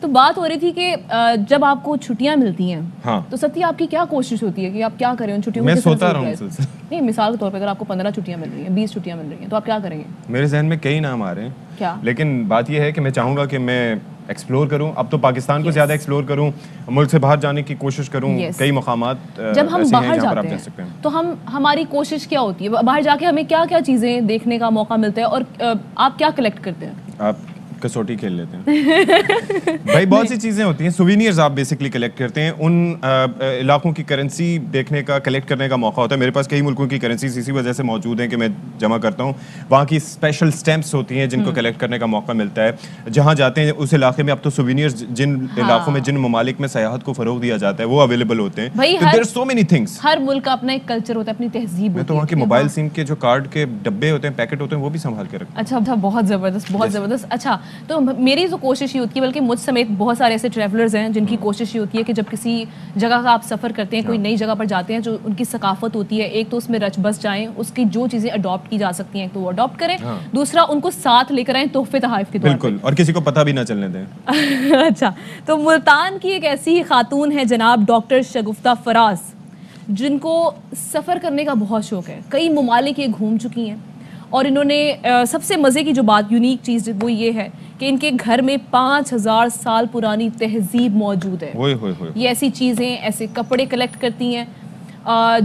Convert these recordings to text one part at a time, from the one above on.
تو بات ہو رہی تھی کہ جب آپ کو چھٹیاں ملتی ہیں ہاں تو ستی آپ کی کیا کوشش ہوتی ہے کہ آپ کیا کریں ان چھٹیوں میں سوتا رہا ہوں نہیں مثال کے طور پہ اگر آپ کو 15 چھٹیاں مل رہی ہیں 20 چھٹیاں مل رہی ہیں تو آپ کیا کریں گے؟ میرے ذہن میں کئی نام آ رہے ہیں کیا لیکن بات یہ ہے کہ میں چاہوں گا کہ میں ایکسپلور کروں اب تو پاکستان کو زیادہ ایکسپلور کروں ملک سے باہر جانے کی کوشش کروں کئی مقامات جب ہم ایسے ہیں باہر جہاں پر آپ جاتے جا سکتے ہیں ہیں تو ہماری کوشش کیا ہوتی ہے باہر جا کے ہمیں کیا کیا چیزیں دیکھنے کا موقع ملتا ہے اور آپ کیا کلیکٹ کرتے ہیں؟ آپ کسوٹی کھیل لیتے ہیں بھائی بہت سی چیزیں ہوتی ہیں سوینئرز آپ بیسکلی کلیکٹ کرتے ہیں ان علاقوں کی کرنسی دیکھنے کا کلیکٹ کرنے کا موقع ہوتا ہے میرے پاس کئی ملکوں کی کرنسیز اسی وجہ سے موجود ہیں کہ میں جمع کرتا ہوں وہاں کی اسپیشل اسٹیمپس ہوتی ہیں جن کو کلیکٹ کرنے کا موقع ملتا ہے جہاں جاتے ہیں اس علاقے میں اب تو سوینئرز جن علاقوں میں جن ممالک میں سیاحت کو فروغ دیا جاتا ہے وہ اویلیبل ہوتے ہیں دیر سو مینی تھنگس ہر ملک کا اپنا ایک کلچر ہوتا ہے اپنی تہذیب ہوتی ہے میں تو وہاں کے موبائل سم کے جو کارڈ کے ڈبے ہوتے ہیں پیکٹ ہوتے ہیں وہ بھی سنبھال کے رکھتا ہوں اچھا بہت زبردست اچھا تو میری تو کوشش یہ ہوتی ہے بلکہ مجھ سمیت بہت سارے ایسے ٹریولرز ہیں جن کی کوشش یہ ہوتی ہے کہ جب کسی جگہ کا آپ سفر کرتے ہیں کوئی نئی جگہ پر جاتے ہیں جو ان کی ثقافت ہوتی ہے ایک تو اس میں رچ بس جائیں اس کی جو چیزیں اڈاپٹ کی جا سکتی ہیں تو وہ اڈاپٹ کریں دوسرا ان کو ساتھ لے کر آئیں تحفے تحائف کے طور پر بالکل اور کسی کو پتہ بھی نہ چلنے دیں اچھا تو ملتان کی ایک ایسی خاتون ہے جناب ڈاکٹر شگفتہ فراز جن کو سفر کرنے کا بہت شوق ہے کئی ممالک یہ گھوم چکی ہیں اور انہوں نے سب سے مزے کی جو بات یونیک چیز وہ یہ ہے کہ ان کے گھر میں 5000 سال پرانی تہذیب موجود ہے یہ ایسی چیزیں ایسے کپڑے کلیکٹ کرتی ہیں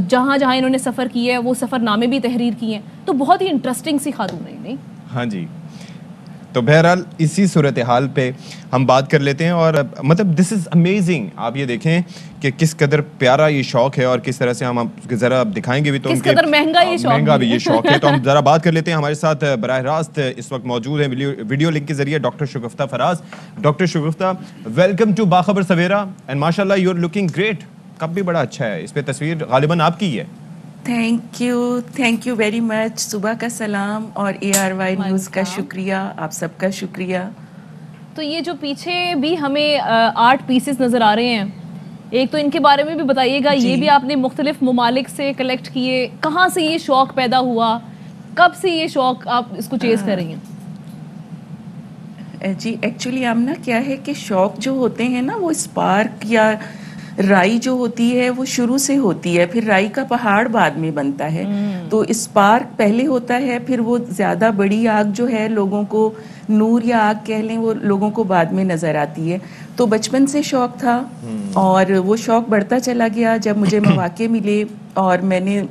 جہاں جہاں انہوں نے سفر کیا ہے وہ سفر نامے بھی تحریر کیے ہیں تو بہت ہی انٹرسٹنگ سی خاتون ہے نہیں ہاں جی تو بہرحال اسی صورتحال پہ ہم بات کر لیتے ہیں اور مطلب دس از امیزنگ آپ یہ دیکھیں کہ کس قدر پیارا یہ شوق ہے اور کس طرح سے ہم ذرا دکھائیں گے بھی تو کس قدر مہنگا بھی یہ شوق ہے تو ہم ذرا بات کر لیتے ہیں ہمارے ساتھ براہ راست اس وقت موجود ہیں ویڈیو لنک کے ذریعے doctor Shagufta Faraz doctor Shagufta welcome to Bakhabar Savera and ماشاء اللہ you are looking great cup بھی بڑا اچھا ہے اس پہ تصویر غالباً آپ کی ہے تھینک یو ویری مچ صبح کا سلام اور ARY نیوز کا شکریہ آپ سب کا شکریہ تو یہ جو پیچھے بھی ہمیں 8 پیسز نظر آ رہے ہیں ایک تو ان کے بارے میں بھی بتائیے گا یہ بھی آپ نے مختلف ممالک سے کلیکٹ کیے کہاں سے یہ شوق پیدا ہوا کب سے یہ شوق آپ اس کو چیز کر رہی ہیں؟ جی ایکچولی آمنہ کیا ہے کہ شوق جو ہوتے ہیں نا وہ اسپارک یا رائی جو ہوتی ہے وہ شروع سے ہوتی ہے پھر رائی کا پہاڑ بعد میں بنتا ہے تو اسپارک پہلے ہوتا ہے پھر وہ زیادہ بڑی آگ جو ہے لوگوں کو نور یا آگ کہہ لیں وہ لوگوں کو بعد میں نظر آتی ہے تو بچپن سے شوق تھا اور وہ شوق بڑھتا چلا گیا جب مجھے مواقع ملے اور میں نے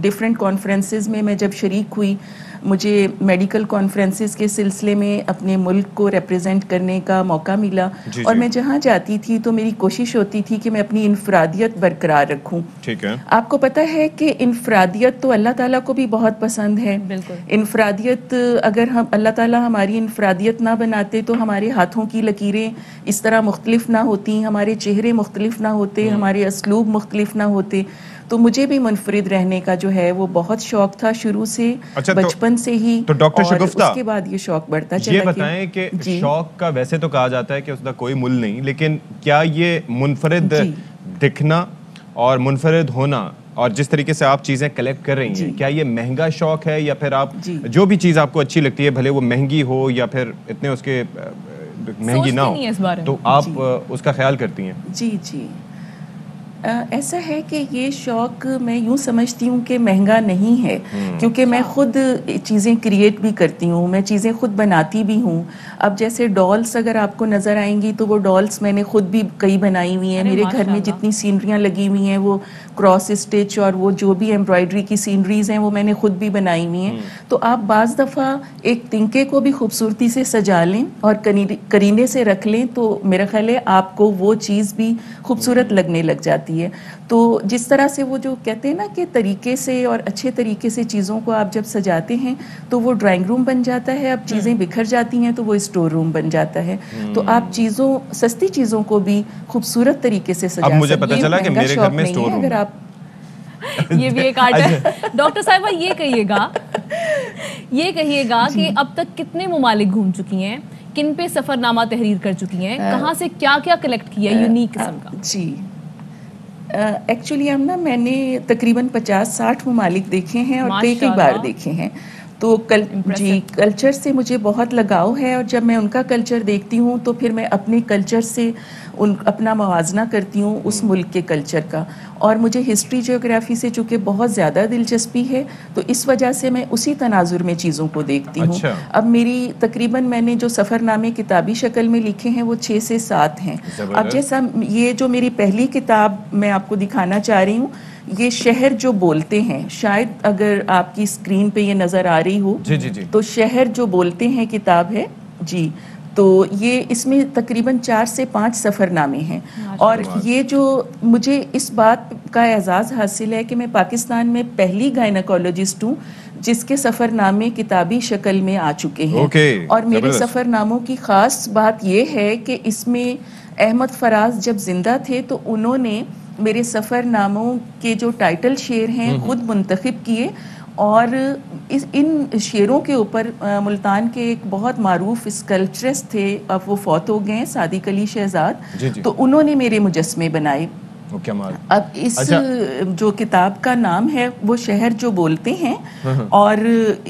ڈفرینٹ کانفرنسز میں جب شریک ہوئی مجھے میڈیکل کانفرنسز کے سلسلے میں اپنے ملک کو ریپرزینٹ کرنے کا موقع ملا اور میں جہاں جاتی تھی تو میری کوشش ہوتی تھی کہ میں اپنی انفرادیت برقرار رکھوں ٹھیک ہے آپ کو پتہ ہے کہ انفرادیت تو اللہ تعالیٰ کو بھی بہت پسند ہے انفرادیت اگر ہم اللہ تعالیٰ ہماری انفرادیت نہ بناتے تو ہمارے ہاتھوں کی لکیریں اس طرح مختلف نہ ہوتی ہمارے چہرے مختلف نہ ہوتے ہمارے اسلوب مختلف نہ ہوتے تو مجھے بھی منفرد رہنے کا جو ہے وہ بہت شوق تھا شروع سے بچپن سے ہی تو ڈاکٹر شگفتہ اس کے بعد یہ شوق بڑھتا چلا یہ بتائیں کہ شوق کا ویسے تو کہا جاتا ہے کہ اس کا کوئی مل نہیں لیکن کیا یہ منفرد دکھنا اور منفرد ہونا اور جس طریقے سے آپ چیزیں کلیکٹ کر رہی ہیں کیا یہ مہنگا شوق ہے یا پھر آپ جو بھی چیز آپ کو اچھی لگتی ہے بھلے وہ مہنگی ہو یا پھر اتنے اس کے مہنگی نہ ہو تو آپ اس کا خیال کرتی ہیں؟ جی ایسا ہے کہ یہ شوق میں یوں سمجھتی ہوں کہ مہنگا نہیں ہے کیونکہ میں خود چیزیں کریٹ بھی کرتی ہوں میں چیزیں خود بناتی بھی ہوں اب جیسے ڈالس اگر آپ کو نظر آئیں گی تو وہ ڈالس میں نے خود بھی کئی بنائی ہوئی ہیں میرے گھر میں جتنی سینریاں لگی ہوئی ہیں وہ کراس اسٹچ اور وہ جو بھی ایمبرائڈری کی سینریز ہیں وہ میں نے خود بھی بنائی ہوئی ہیں تو آپ بعض دفعہ ایک تنکے کو بھی خوبصورتی سے سجا لیں اور کرینے سے رکھ لیں تو میرا خیال ہے آپ کو وہ چیز بھی خوبصورت لگنے لگ جاتی ہے تو جس طرح سے وہ جو کہتے ہیں نا کہ طریقے سے اور اچھے طریقے سے چیزوں کو آپ جب سجاتے ہیں تو وہ ڈرائنگ روم بن جاتا ہے اب چیزیں بکھر جاتی ہیں تو وہ اسٹور روم بن جاتا ہے تو آپ سستی چیزوں کو بھی خوبصورت طریقے سے سجا اب مجھے پتہ چلا کہ میرے گھر میں اسٹور روم اگر آپ یہ بھی ایک آرٹ ہے ڈاکٹر صاحبہ یہ کہیے گا کہ اب تک کتنے ممالک گھوم چکی ہیں کن پہ سفر نامہ تحریر کر چکی ہیں کہاں سے کیا کیا کلیکٹ کیا یونیک قسم کا؟ جی ایکچولی میں نے تقریباً 50-60 ممالک دیکھے ہیں اور کئی بار دیکھے ہیں تو جی کلچر سے مجھے بہت لگاؤ ہے، اور جب میں ان کا کلچر دیکھتی ہوں تو پھر میں اپنے کلچر سے اپنا موازنہ کرتی ہوں اس ملک کے کلچر کا. اور مجھے ہسٹری جیوگرافی سے چونکہ بہت زیادہ دلچسپی ہے تو اس وجہ سے میں اسی تناظر میں چیزوں کو دیکھتی ہوں. اب میری تقریباً میں نے جو سفر نامے کتابی شکل میں لکھے ہیں وہ 6 سے 7 ہیں. اب جیسا یہ جو میری پہلی کتاب میں آپ کو دکھانا چاہ رہی ہوں، یہ شہر جو بولتے ہیں، شاید اگر آپ کی اسکرین پہ یہ نظر آ رہی ہو تو شہر جو بولتے ہیں کتاب ہے جی. تو یہ اس میں تقریباً 4 سے 5 سفر نامے ہیں. اور یہ جو مجھے اس بات کا اعزاز حاصل ہے کہ میں پاکستان میں پہلی گائنیکولوجسٹ ہوں جس کے سفر نامے کتابی شکل میں آ چکے ہیں. اور میرے سفر ناموں کی خاص بات یہ ہے کہ اس میں احمد فراز جب زندہ تھے تو انہوں نے میرے سفر ناموں کے جو ٹائٹل شعر ہیں خود منتخب کیے. اور ان شعروں کے اوپر ملتان کے ایک بہت معروف اسکلپچرسٹ تھے، اب وہ فوت ہو گئے ہیں، صادق علی شہزاد، تو انہوں نے میرے مجسمے بنائے. اب اس جو کتاب کا نام ہے وہ شہر جو بولتے ہیں، اور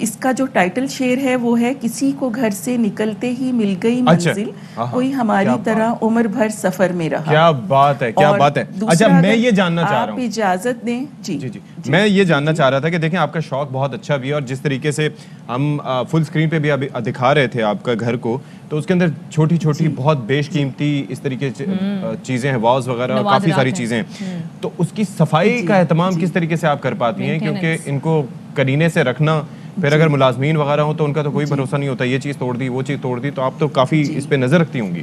اس کا جو ٹائٹل شعر ہے وہ ہے کسی کو گھر سے نکلتے ہی مل گئی منزل، کوئی ہماری طرح عمر بھر سفر میں رہا. کیا بات ہے، کیا بات ہے. اچھا میں یہ جاننا چاہ رہا ہوں، آپ اجازت دیں. جی میں یہ جاننا چاہ رہا تھا کہ دیکھیں آپ کا شوق بہت اچھا بھی ہے، اور جس طریقے سے ہم فل اسکرین پہ بھی ابھی دکھا رہے تھے آپ کا گھر کو، تو اس کے اندر چھوٹی چھوٹی بہت بیش قیمتی اس طریقے چیزیں ہیں، واز وغیرہ، کافی ساری چیزیں ہیں. تو اس کی صفائی کا اہتمام کس طریقے سے آپ کر پاتی ہیں؟ کیونکہ ان کو کرینے سے رکھنا، پھر اگر ملازمین وغیرہ ہوں تو ان کا تو کوئی بھروسہ نہیں ہوتا، یہ چیز توڑ دی، وہ چیز توڑ دی، تو آپ تو کافی اس پہ نظر رکھتی ہوں گی.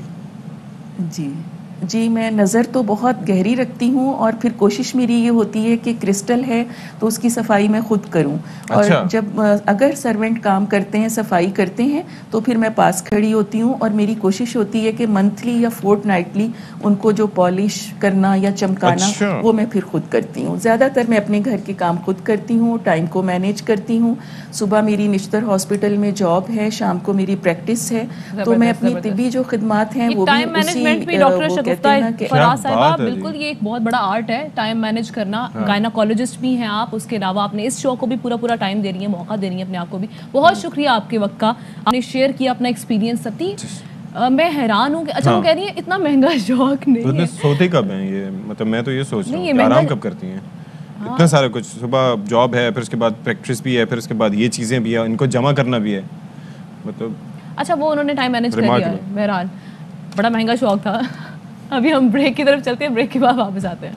جی میں نظر تو بہت گہری رکھتی ہوں، اور پھر کوشش میری یہ ہوتی ہے کہ کرسٹل ہے تو اس کی صفائی میں خود کروں. اور جب اگر سرونٹ کام کرتے ہیں، صفائی کرتے ہیں، تو پھر میں پاس کھڑی ہوتی ہوں، اور میری کوشش ہوتی ہے کہ منتھلی یا فورٹ نائٹلی ان کو جو پالش کرنا یا چمکانا وہ میں پھر خود کرتی ہوں. زیادہ تر میں اپنے گھر کے کام خود کرتی ہوں، ٹائم کو مینیج کرتی ہوں. صبح میری نشتر ہاسپٹل میں جاب ہے، شام کو میری پریکٹس ہے، تو میں اپنی طبی جو خدمات ہیں وہ بھی فراز صاحبہ، بالکل یہ ایک بہت بڑا آرٹ ہے ٹائم مینیج کرنا. گائناکولوجسٹ بھی ہیں آپ، اس کے علاوہ آپ نے اس شو کو بھی پورا ٹائم دے رہی ہیں، موقع دے رہی ہیں اپنے آپ کو بھی. بہت شکریہ آپ کے وقت کا، آپ نے شیئر کیا اپنا ایکسپیرینس. ستی میں حیران ہوں کہ اچھا وہ کہہ رہی ہیں اتنا مہنگا شوق نہیں ہے. سوتے کب ہیں یہ؟ مطلب میں تو یہ سوچ رہا ہوں آرام کب کرتی ہیں؟ اتنا سارا کچھ، صبح جاب ہے، پھر اس کے بعد پریکٹس بھی ہے، پھر اس کے بعد یہ چیزیں بھی ہیں، ان کو جمع کرنا بھی ہے. مطلب اچھا وہ انہوں نے ٹائم مینیج کر لیا ہے. بہرحال بڑا مہنگا شوق تھا. ابھی ہم بریک کی طرف چلتے ہیں، بریک کے بعد واپس آتے ہیں.